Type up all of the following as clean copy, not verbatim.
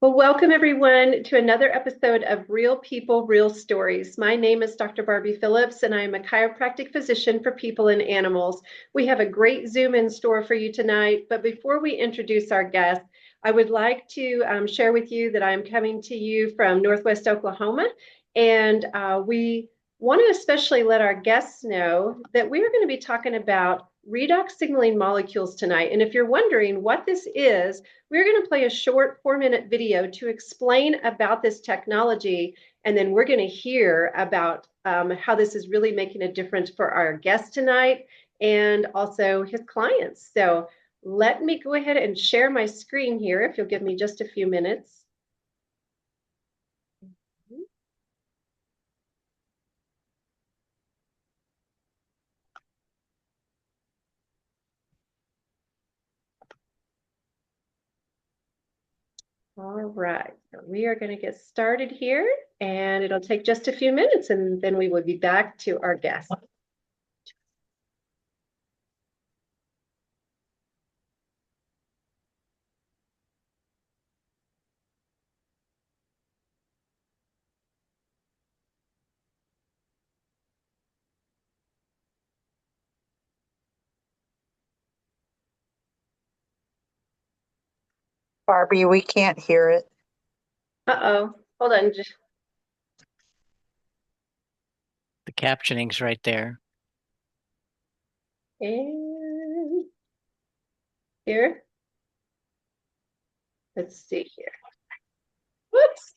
Well, welcome everyone to another episode of Real People, Real Stories. My name is Dr. Barbie Phillips, and I am a chiropractic physician for people and animals. We have a great Zoom in store for you tonight, but before we introduce our guest, I would like to share with you that I'm coming to you from Northwest Oklahoma, and we want to especially let our guests know that we are going to be talking about redox signaling molecules tonight. And if you're wondering what this is, we're going to play a short 4-minute video to explain about this technology, and then we're going to hear about how this is really making a difference for our guest tonight and also his clients. So let me go ahead and share my screen here, if you'll give me just a few minutes. All right, so we are going to get started here, and it'll take just a few minutes, and then we will be back to our guest. Barbie, we can't hear it. Uh-oh, hold on. The captioning's right there. And here. Let's see here. Whoops.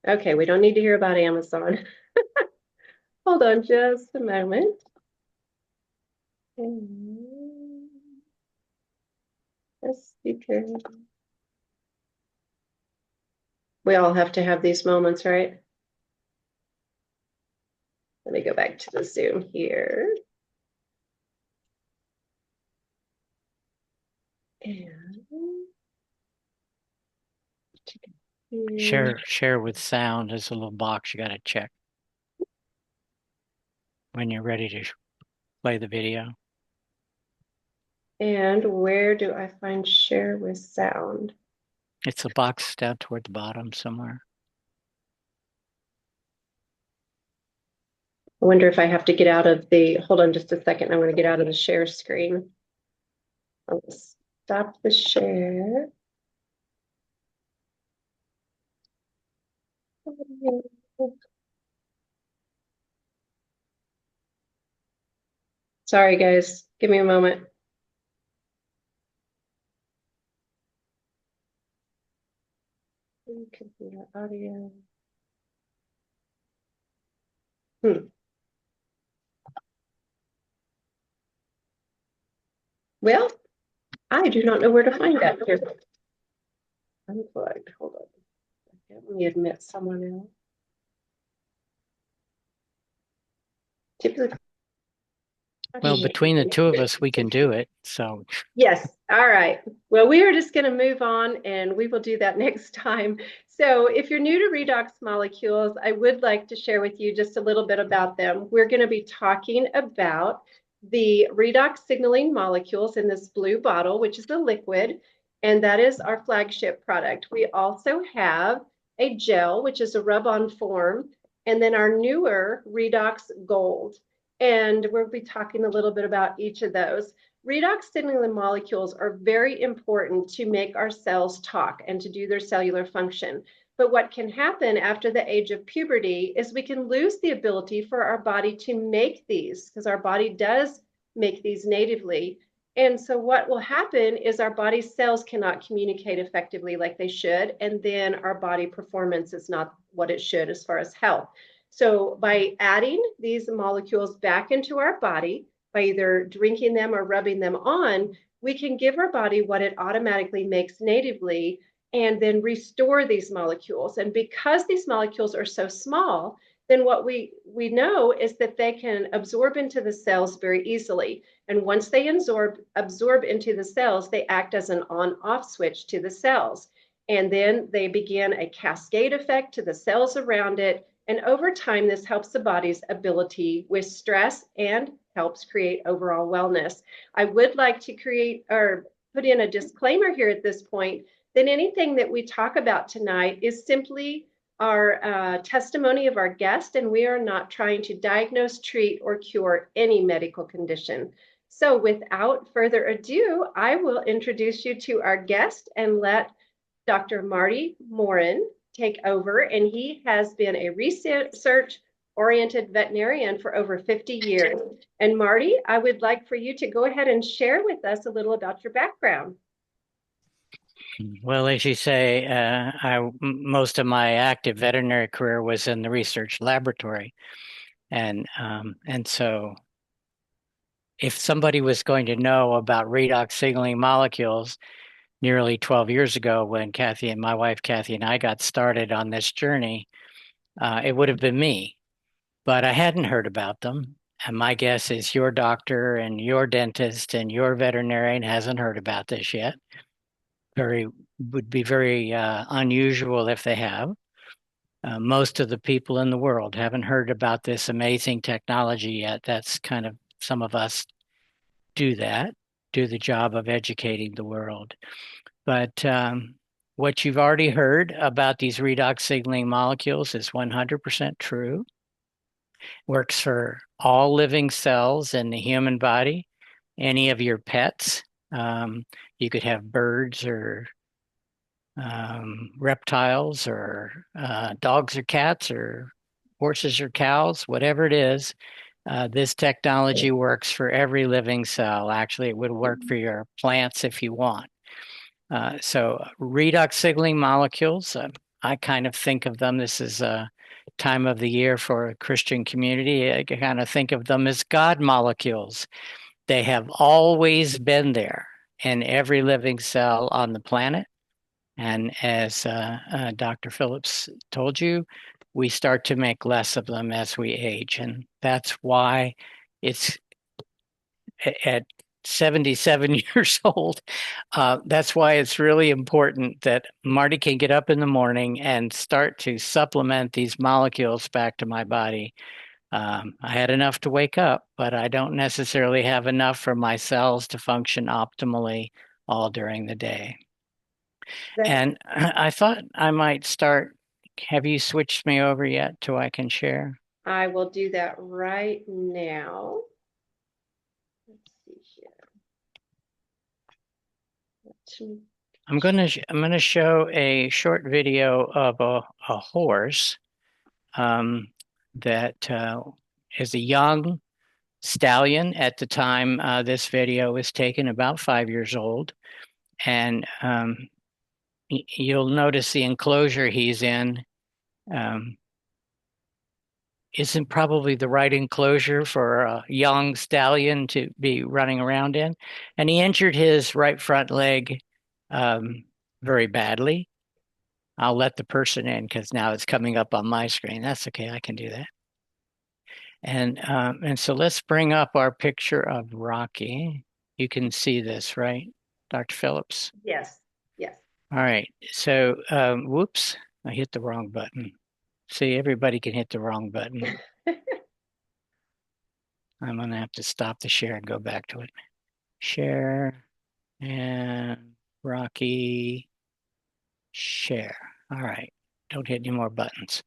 Okay, we don't need to hear about Amazon. Hold on just a moment. Let's see here. We all have to have these moments, right? Let me go back to the Zoom here. Share with sound is a little box you got to check when you're ready to play the video. And where do I find share with sound? It's a box down toward the bottom somewhere. I wonder if I have to get out of the, hold on just a second. I'm going to get out of the share screen. I'll stop the share. Sorry, guys. Give me a moment. Computer audio. Well, I do not know where to find that here. Unplugged. Hold on. Let me admit someone else. Typically. Well, between the two of us, we can do it. So yes. All right. Well, we are just going to move on, and we will do that next time. So if you're new to redox molecules, I would like to share with you just a little bit about them. We're going to be talking about the redox signaling molecules in this blue bottle, which is a liquid, and that is our flagship product. We also have a gel, which is a rub-on form, and then our newer Redox Gold. And we'll be talking a little bit about each of those. Redox signaling molecules are very important to make our cells talk and to do their cellular function. But what can happen after the age of puberty is we can lose the ability for our body to make these, because our body does make these natively. And so what will happen is our body cells cannot communicate effectively like they should, and then our body performance is not what it should as far as health. So by adding these molecules back into our body, by either drinking them or rubbing them on, we can give our body what it automatically makes natively and then restore these molecules. And because these molecules are so small, then what we know is that they can absorb into the cells very easily. And once they absorb into the cells, they act as an on-off switch to the cells. And then they begin a cascade effect to the cells around it. And over time, this helps the body's ability with stress and helps create overall wellness. I would like to put in a disclaimer here at this point that anything that we talk about tonight is simply our testimony of our guest, and we are not trying to diagnose, treat, or cure any medical condition. So without further ado, I will introduce you to our guest and let Dr. Marty Morin take over. And he has been a research-oriented veterinarian for over 50 years. And Marty, I would like for you to go ahead and share with us a little about your background. Well, as you say, most of my active veterinary career was in the research laboratory, and so if somebody was going to know about redox signaling molecules nearly 12 years ago, when my wife Kathy and I got started on this journey, it would have been me. But I hadn't heard about them. And my guess is your doctor and your dentist and your veterinarian hasn't heard about this yet. Would be very unusual if they have. Most of the people in the world haven't heard about this amazing technology yet. That's kind of, some of us do the job of educating the world. But what you've already heard about these redox signaling molecules is 100% true. Works for all living cells in the human body, any of your pets. You could have birds or reptiles or dogs or cats or horses or cows, whatever it is. This technology works for every living cell. Actually, it would work for your plants if you want. So redox signaling molecules, I kind of think of them, this is a time of the year for a Christian community, I kind of think of them as God molecules. They have always been there in every living cell on the planet. And as Dr. Phillips told you, we start to make less of them as we age. And that's why it's at 77 years old. That's why it's really important that Marty can get up in the morning and start to supplement these molecules back to my body. I had enough to wake up, but I don't necessarily have enough for my cells to function optimally all during the day. And I thought I might start. Have you switched me over yet to I can share? I will do that right now. Let's see here. I'm gonna show a short video of a horse that is a young stallion at the time this video was taken, about 5 years old, and you'll notice the enclosure he's in isn't probably the right enclosure for a young stallion to be running around in. And he injured his right front leg very badly. I'll let the person in because now it's coming up on my screen. That's okay, I can do that. And so let's bring up our picture of Rocky. You can see this, right, Dr. Phillips? Yes, yes. All right, so whoops, I hit the wrong button. See, everybody can hit the wrong button. I'm gonna have to stop the share and go back to it. Share and Rocky share. All right, don't hit any more buttons.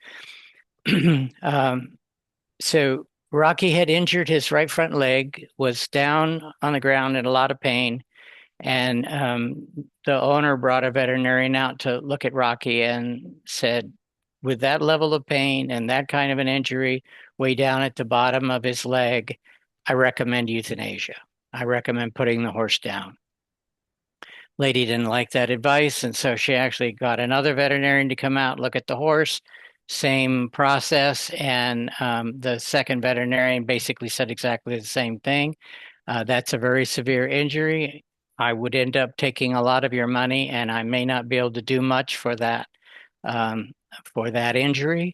So Rocky had injured his right front leg, was down on the ground in a lot of pain, and the owner brought a veterinarian out to look at Rocky and said, with that level of pain and that kind of an injury way down at the bottom of his leg, I recommend euthanasia. I recommend putting the horse down. Lady didn't like that advice, and so she actually got another veterinarian to come out, look at the horse, same process, and the second veterinarian basically said exactly the same thing. That's a very severe injury. I would end up taking a lot of your money, and I may not be able to do much for that injury.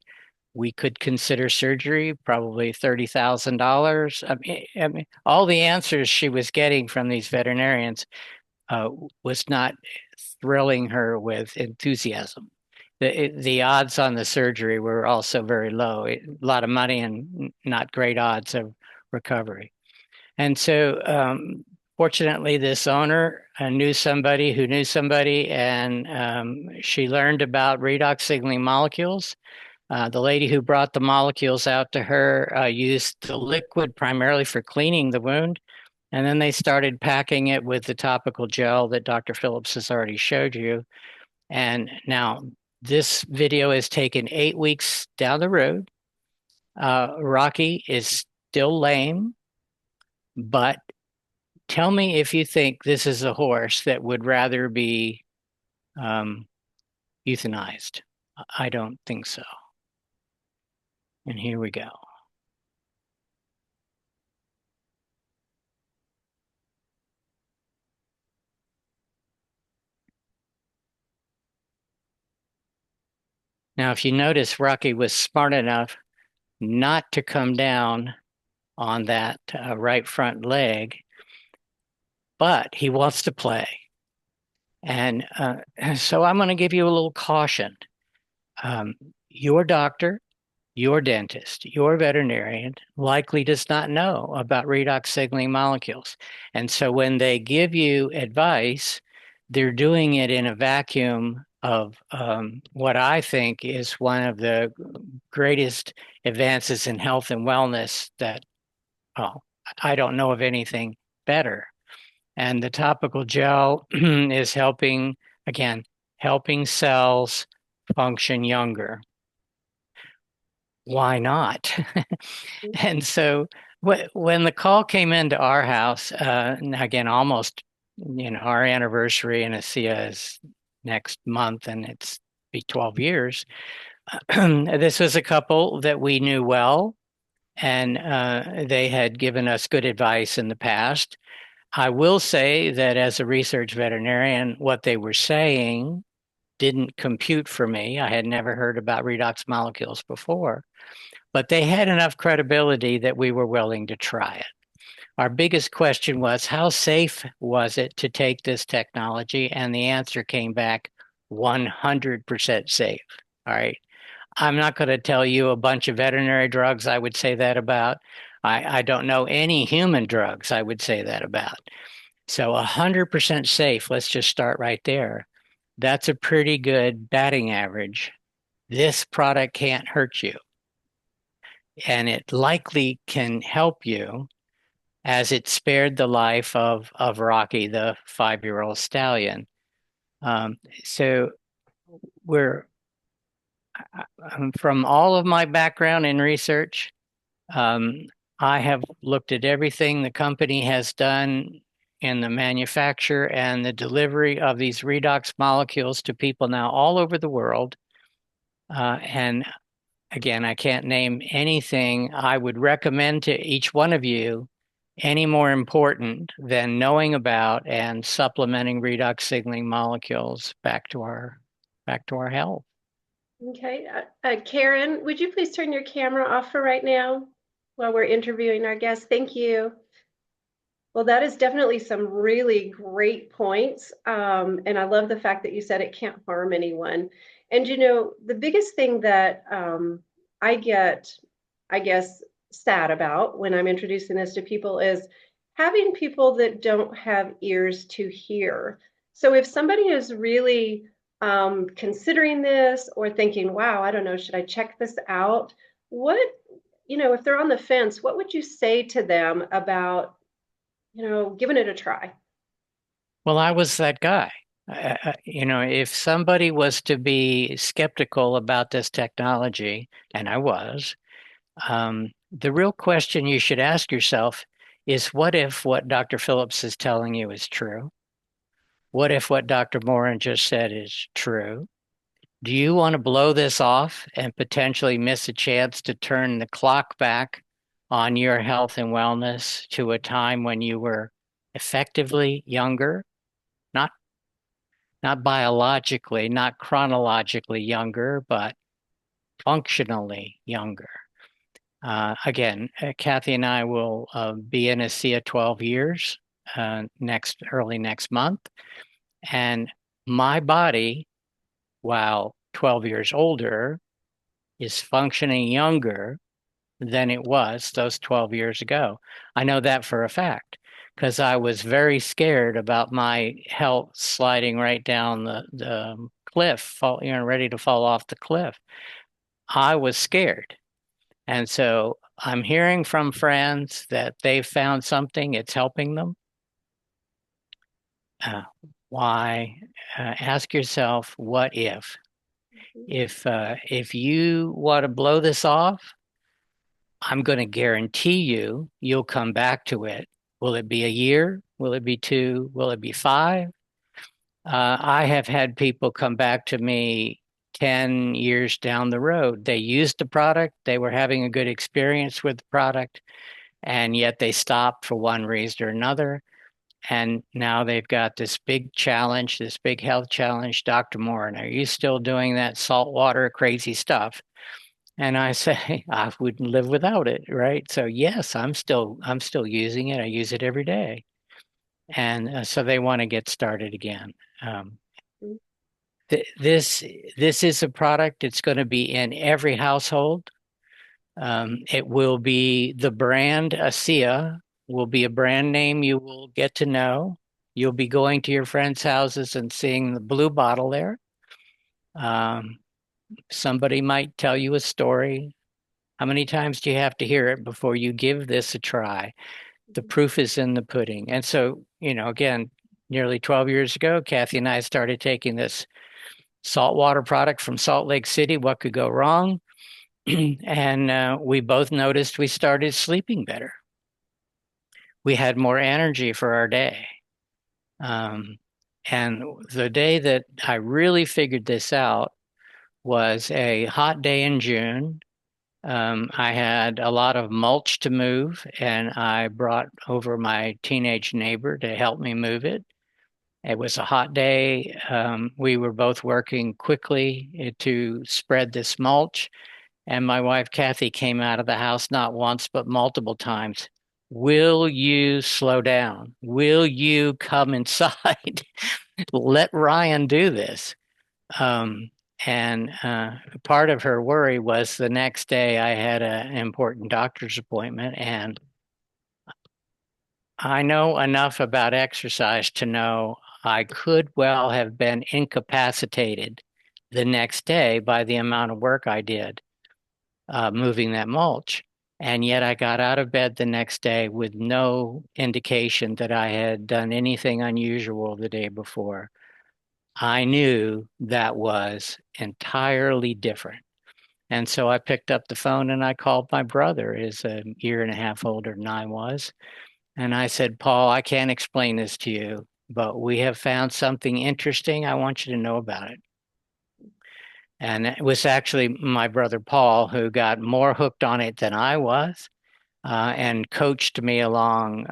We could consider surgery, probably $30,000. I mean, all the answers she was getting from these veterinarians was not thrilling her with enthusiasm. The odds on the surgery were also very low. A lot of money and not great odds of recovery. And so fortunately, this owner knew somebody who knew somebody, and she learned about redox signaling molecules. The lady who brought the molecules out to her used the liquid primarily for cleaning the wound, and then they started packing it with the topical gel that Dr. Phillips has already showed you. And now this video is taken 8 weeks down the road. Rocky is still lame, but tell me if you think this is a horse that would rather be um, euthanized. I don't think so. And here we go. Now, if you notice, Rocky was smart enough not to come down on that right front leg, but he wants to play. And so I'm going to give you a little caution. Um, your doctor, your dentist, your veterinarian likely does not know about redox signaling molecules. And so when they give you advice, they're doing it in a vacuum of what I think is one of the greatest advances in health and wellness that, well, I don't know of anything better. And the topical gel is helping, again, helping cells function younger. Why not? And so when the call came into our house, again, almost, our anniversary in ASEA is next month, and it's be 12 years. This was a couple that we knew well, and they had given us good advice in the past. I will say that as a research veterinarian, what they were saying didn't compute for me. I had never heard about redox molecules before, but they had enough credibility that we were willing to try it. Our biggest question was, how safe was it to take this technology? And the answer came back 100% safe. All right. I'm not going to tell you a bunch of veterinary drugs I would say that about. I don't know any human drugs I would say that about. So 100% safe, let's just start right there. That's a pretty good batting average. This product can't hurt you, and it likely can help you as it spared the life of Rocky, the 5-year-old stallion. So we're from all of my background in research, um, I have looked at everything the company has done in the manufacture and the delivery of these redox molecules to people now all over the world. And again, I can't name anything I would recommend to each one of you any more important than knowing about and supplementing redox signaling molecules back to our health. Okay, Karen, would you please turn your camera off for right now while we're interviewing our guests? Thank you. Well, that is definitely some really great points. And I love the fact that you said it can't harm anyone. And the biggest thing that I get, I guess, sad about when I'm introducing this to people is having people that don't have ears to hear. So if somebody is really considering this or thinking, wow, I don't know, should I check this out? If they're on the fence, what would you say to them about giving it a try? Well, I was that guy. If somebody was to be skeptical about this technology, and I was, the real question you should ask yourself is what if what Dr. Phillips is telling you is true? What if what Dr. Morin just said is true? Do you want to blow this off and potentially miss a chance to turn the clock back on your health and wellness to a time when you were effectively younger? Not not biologically, not chronologically younger, but functionally younger. Again, Kathy and I will be in ASEA 12 years early next month. And my body, while 12 years older, is functioning younger than it was those 12 years ago. I know that for a fact because I was very scared about my health sliding right down the cliff, ready to fall off the cliff. I was scared. And so I'm hearing from friends that they've found something, it's helping them. Uh, why? Ask yourself, what if? If you want to blow this off, I'm going to guarantee you'll come back to it. Will it be a year? Will it be two? Will it be five? I have had people come back to me 10 years down the road. They used the product, they were having a good experience with the product, and yet they stopped for one reason or another. And now they've got this big challenge, this big health challenge. Dr. Morin, are you still doing that saltwater crazy stuff? And I say, I wouldn't live without it, right? So yes, I'm still using it. I use it every day. And so they want to get started again. Um, th- this this is a product. It's going to be in every household. It will be the brand ASEA will be a brand name you will get to know. You'll be going to your friends' houses and seeing the blue bottle there. Um, Somebody might tell you a story. How many times do you have to hear it before you give this a try? The proof is in the pudding. And so, again, nearly 12 years ago, Kathy and I started taking this saltwater product from Salt Lake City. What could go wrong? And we both noticed we started sleeping better. We had more energy for our day. Um, and the day that I really figured this out was a hot day in June. I had a lot of mulch to move, and I brought over my teenage neighbor to help me move it. It was a hot day. We were both working quickly to spread this mulch. And my wife, Kathy, came out of the house not once, but multiple times. Will you slow down? Will you come inside? Let Ryan do this. Um, and part of her worry was the next day I had an important doctor's appointment, and I know enough about exercise to know I could well have been incapacitated the next day by the amount of work I did moving that mulch. And yet I got out of bed the next day with no indication that I had done anything unusual the day before. I knew that was entirely different. And so I picked up the phone and I called my brother, who's a year and a half older than I was. And I said, Paul, I can't explain this to you, but we have found something interesting. I want you to know about it. And it was actually my brother Paul who got more hooked on it than I was and coached me along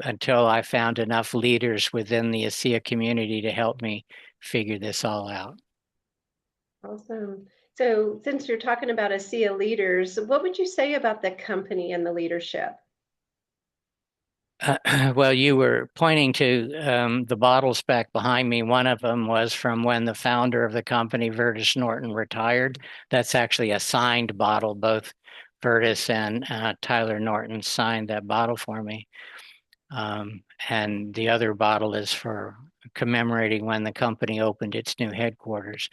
until I found enough leaders within the ASEA community to help me figure this all out. Awesome. So, since you're talking about ASEA leaders, what would you say about the company and the leadership? Well, you were pointing to the bottles back behind me. One of them was from when the founder of the company, Vertus Norton, retired. That's actually a signed bottle. Both Vertus and Tyler Norton signed that bottle for me. And the other bottle is for commemorating when the company opened its new headquarters.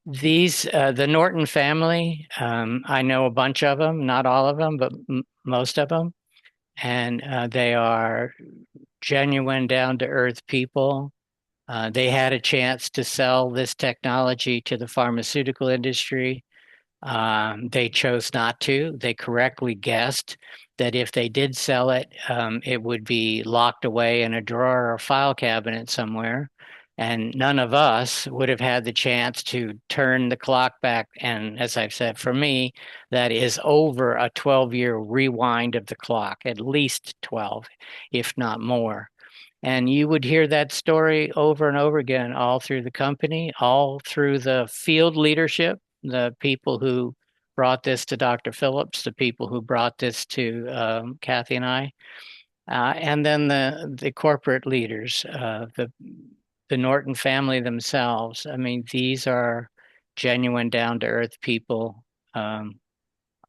The Norton family, I know a bunch of them, not all of them, but most of them. And they are genuine, down to earth people. They had a chance to sell this technology to the pharmaceutical industry. They chose not to. They correctly guessed that if they did sell it, it would be locked away in a drawer or file cabinet somewhere. And none of us would have had the chance to turn the clock back. And as I've said, for me, that is over a 12-year rewind of the clock, at least 12, if not more. And you would hear that story over and over again, all through the company, all through the field leadership, the people who brought this to Dr. Phillips, the people who brought this to Kathy and I, and then the corporate leaders, the Norton family themselves. I mean, these are genuine, down to earth people. Um,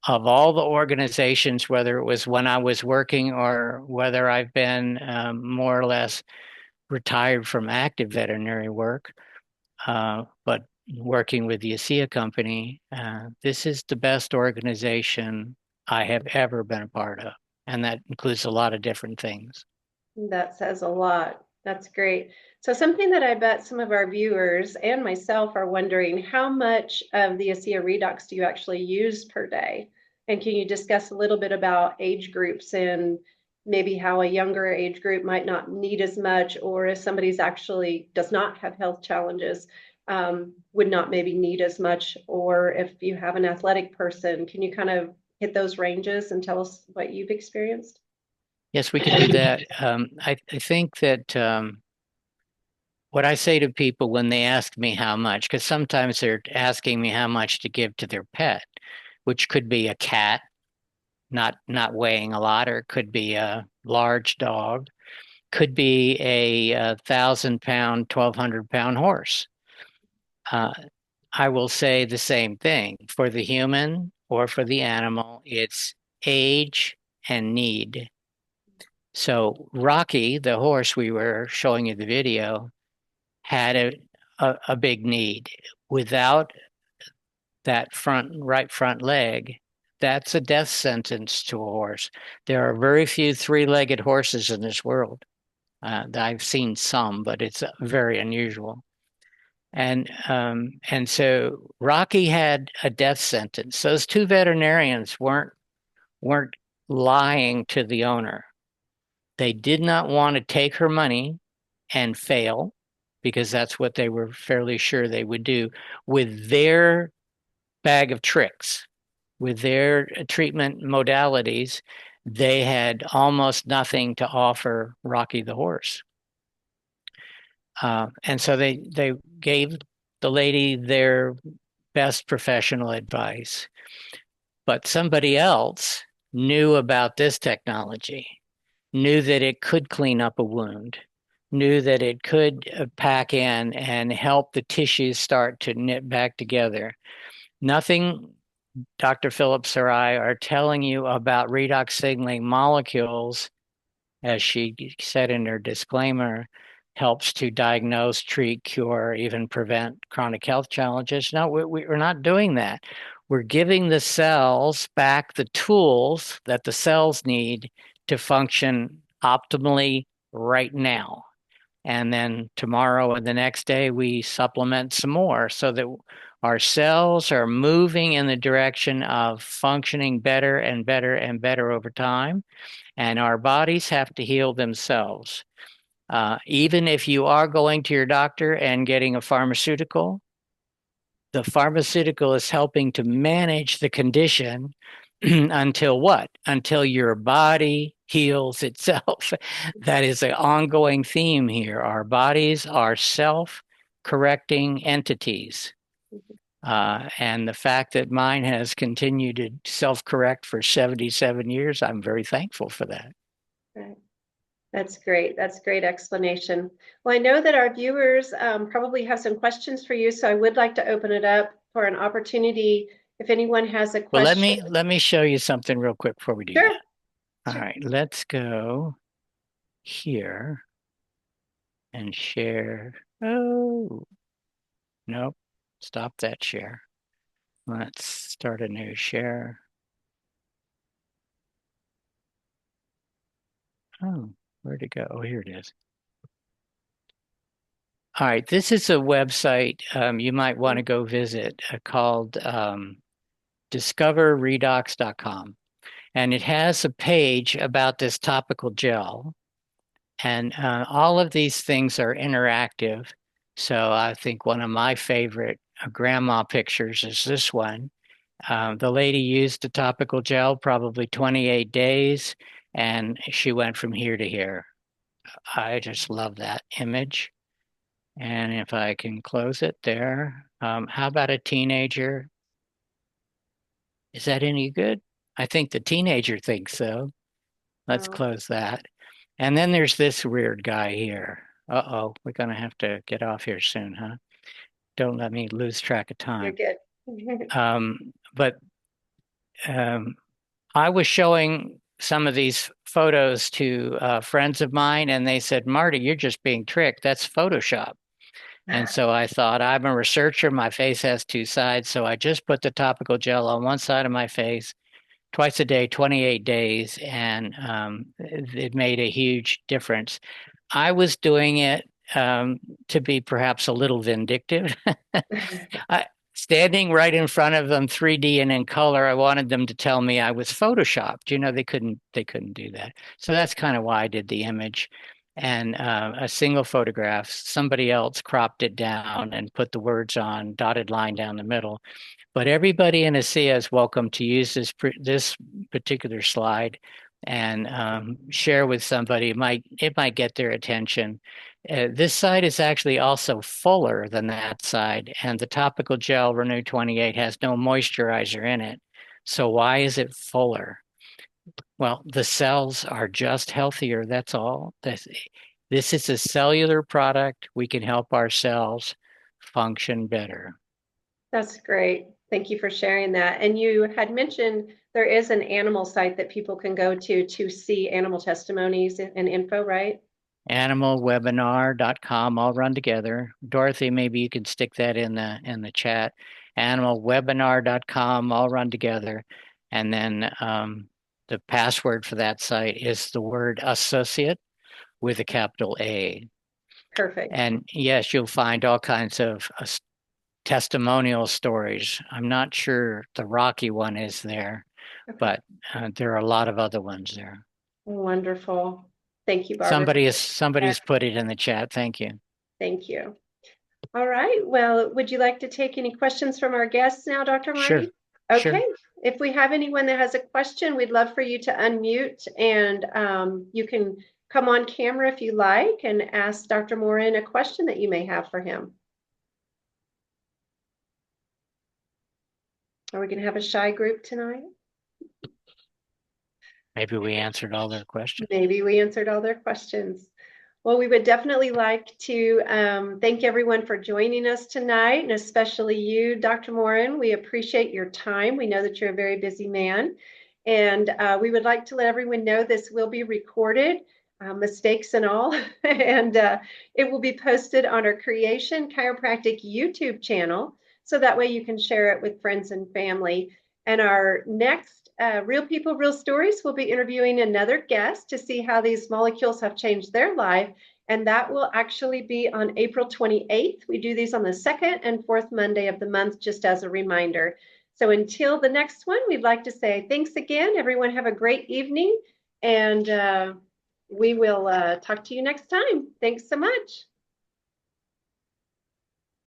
of all the organizations, whether it was when I was working or whether I've been more or less retired from active veterinary work, but working with the ASEA company, this is the best organization I have ever been a part of. And that includes a lot of different things. That says a lot. That's great. So something that I bet some of our viewers and myself are wondering, how much of the ASEA Redox do you actually use per day? And can you discuss a little bit about age groups and maybe how a younger age group might not need as much, or if somebody's actually does not have health challenges, would not maybe need as much, or if you have an athletic person, can you kind of hit those ranges and tell us what you've experienced? Yes, we can do that. I think that what I say to people when they ask me how much, because sometimes they're asking me how much to give to their pet, which could be a cat, not weighing a lot, or it could be a large dog, could be a 1,000 pound, 1,200 pound horse. Uh, I will say the same thing for the human or for the animal. It's age and need. So Rocky, the horse we were showing you the video, had a big need. Without that right front leg, that's a death sentence to a horse. There are very few three-legged horses in this world. I've seen some, but it's very unusual. And so Rocky had a death sentence. Those two veterinarians weren't lying to the owner. They did not want to take her money and fail, because that's what they were fairly sure they would do with their bag of tricks, with their treatment modalities. They had almost nothing to offer Rocky the horse. And so they gave the lady their best professional advice. But somebody else knew about this technology, knew that it could clean up a wound, knew that it could pack in and help the tissues start to knit back together. Nothing Dr. Phillips or I are telling you about redox signaling molecules, as she said in her disclaimer, helps to diagnose, treat, cure, even prevent chronic health challenges. No, we're not doing that. We're giving the cells back the tools that the cells need to function optimally right now. And then tomorrow and the next day, we supplement some more so that our cells are moving in the direction of functioning better and better and better over time. And our bodies have to heal themselves. Even if you are going to your doctor and getting a pharmaceutical, the pharmaceutical is helping to manage the condition until what? Until your body heals itself. That is an ongoing theme here. Our bodies are self correcting entities. And the fact that mine has continued to self correct for 77 years, I'm very thankful for that. Right. That's great. That's great explanation. Well, I know that our viewers probably have some questions for you, so I would like to open it up for an opportunity. If anyone has a Well, question. let me show you something real quick before we do Sure. that. All Sure. right, let's go here and share. Oh, nope. Stop that share. Let's start a new share. Oh, where'd it go? Oh, here it is. All right, this is a website you might want to go visit called discoverredox.com. And it has a page about this topical gel. And all of these things are interactive. So I think one of my favorite grandma pictures is this one. The lady used the topical gel probably 28 days, and she went from here to here. I just love that image. And if I can close it there, how about a teenager? Is that any good? I think the teenager thinks so. Let's Oh, close that. And then there's this weird guy here. Uh-oh, we're going to have to get off here soon, huh? Don't let me lose track of you're time. good. But I was showing some of these photos to friends of mine, and they said, Marty, you're just being tricked. That's Photoshop. And so I thought, I'm a researcher. My face has two sides. So I just put the topical gel on one side of my face twice a day, 28 days, and it made a huge difference. I was doing it to be perhaps a little vindictive. I, Standing right in front of them, 3D and in color, I wanted them to tell me I was photoshopped. They couldn't do that. So that's kind of why I did the image. And a single photograph, somebody else cropped it down and put the words on, dotted line down the middle. But everybody in ASEA is welcome to use this particular slide and share with somebody. It might get their attention. This side is actually also fuller than that side, and the topical gel Renew 28 has no moisturizer in it. So why is it fuller? Well, the cells are just healthier. That's all. This is a cellular product. We can help our cells function better. That's great. Thank you for sharing that. And you had mentioned there is an animal site that people can go to see animal testimonies and info, right? Animalwebinar.com all run together. Dorothy, maybe you could stick that in the chat. Animalwebinar.com all run together. And then the password for that site is the word associate with a capital A. Perfect. And yes, you'll find all kinds of testimonial stories. I'm not sure the Rocky one is there, Okay. but there are a lot of other ones there. Wonderful. Thank you, Barbara. Somebody's put it in the chat. Thank you. Thank you. All right. Well, would you like to take any questions from our guests now, Dr. Sure. Marty? Okay. Sure. If we have anyone that has a question, we'd love for you to unmute, and you can come on camera if you like and ask Dr. Morin a question that you may have for him. Are we going to have a shy group tonight? Maybe we answered all their questions. Maybe we answered all their questions. Well, we would definitely like to thank everyone for joining us tonight, and especially you, Dr. Morin. We appreciate your time. We know that you're a very busy man. And we would like to let everyone know this will be recorded, mistakes and all, and it will be posted on our Creation Chiropractic YouTube channel. So that way you can share it with friends and family. And our next Real People, Real Stories, we'll be interviewing another guest to see how these molecules have changed their life. And that will actually be on April 28th. We do these on the second and fourth Monday of the month, just as a reminder. So until the next one, we'd like to say thanks again. Everyone have a great evening, and we will talk to you next time. Thanks so much.